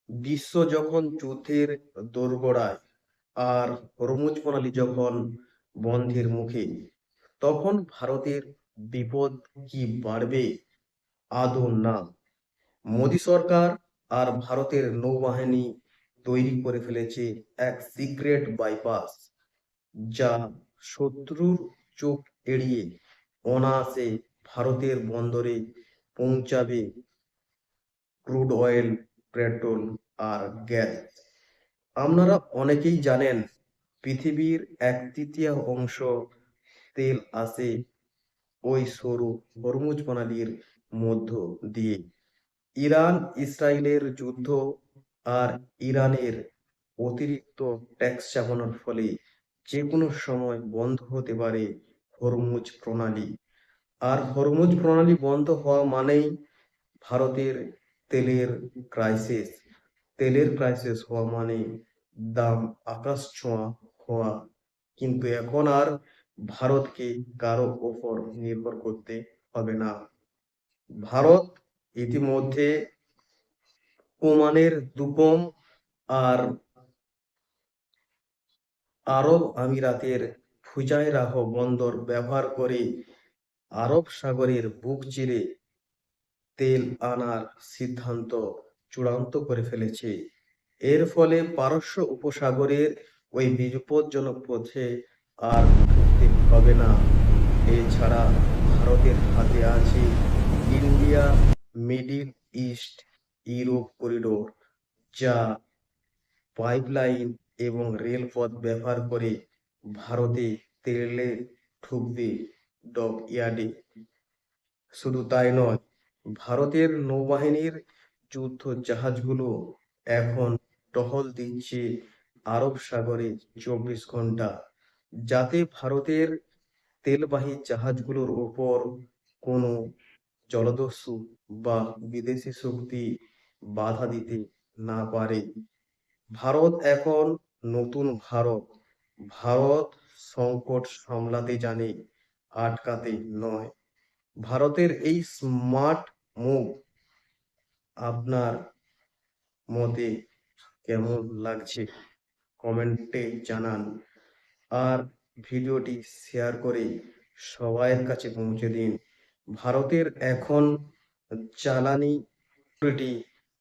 বিশ্ব যখন যুদ্ধের দোরগোড়ায় আর হরমুজ প্রণালী যখন বন্ধের মুখে, তখন ভারতের বিপদ কি বাড়বে? আদৌ না। মোদী সরকার আর ভারতের নৌবাহিনী তৈরি করে ফেলেছে এক সিক্রেট বাইপাস, যা শত্রুর চোখ এড়িয়ে অনায়াসে ভারতের বন্দরে পৌঁছাবে ক্রুড অয়েল, পেট্রোল আর গ্যাস। আপনারা অনেকেই জানেন, পৃথিবীর 1/3 অংশ তেল আসে ওই সরু হরমুজ প্রণালীর মধ্য দিয়ে। ইরান ইসরায়েলের যুদ্ধ আর ইরানের অতিরিক্ত ট্যাক্স চাপানোর ফলে যে কোনো সময় বন্ধ হতে পারে হরমুজ প্রণালী। আর হরমুজ প্রণালী বন্ধ হওয়া মানেই ভারতের তেলের ক্রাইসিস। তেলের ক্রাইসিস হওয়া মানে দাম আকাশ ছোঁয়া হওয়া। কিন্তু এখন আর ভারতকে কারো ওপর নির্ভর করতে হবে না। ভারত ইতিমধ্যে ওমানের দুপম আর আরব আমিরাতের ফুজায়রাহ বন্দর ব্যবহার করে আরব সাগরের বুক চিরে তেল আনার সিদ্ধান্ত চূড়ান্ত করে ফেলেছে। এর ফলে পারস্য উপসাগরের ওই বিপজ্জনক পথে আর ঢুকতে হবে না। এছাড়া ভারতের হাতে আছে India middle east Europe corridor, যা পাইপলাইন এবং রেলপথ ব্যবহার করে ভারতে তেলে ঢুকবে ডক ইয়ার্ডে। শুধু তাই নয়, ভারতের নৌবাহিনীর যুদ্ধ জাহাজগুলো এখন টহল দিচ্ছে আরব সাগরে 24 ঘন্টা, যাতে ভারতের তেলবাহী জাহাজগুলোর ওপর কোনো জলদস্যু বা বিদেশি শক্তি বাধা দিতে না পারে। ভারত এখন নতুন ভারত। ভারত সংকট সামলাতে জানে, আটকাতে নয়। ভারতের এই স্মার্ট মুভ আপনার মতে কেমন লাগছে কমেন্টে জানান। আর ভিডিওটি শেয়ার করে সবাইয়ের কাছে পৌঁছে দিন। ভারতের এখন জ্বালানি সিকিউরিটি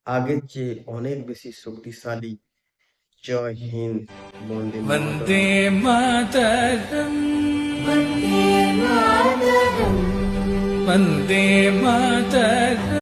আগের চেয়ে অনেক বেশি শক্তিশালী। জয় হিন্দ, বন্দে वन्दे মাতরম। मातरम् वन्दे मातरम् वन्दे मातरम्।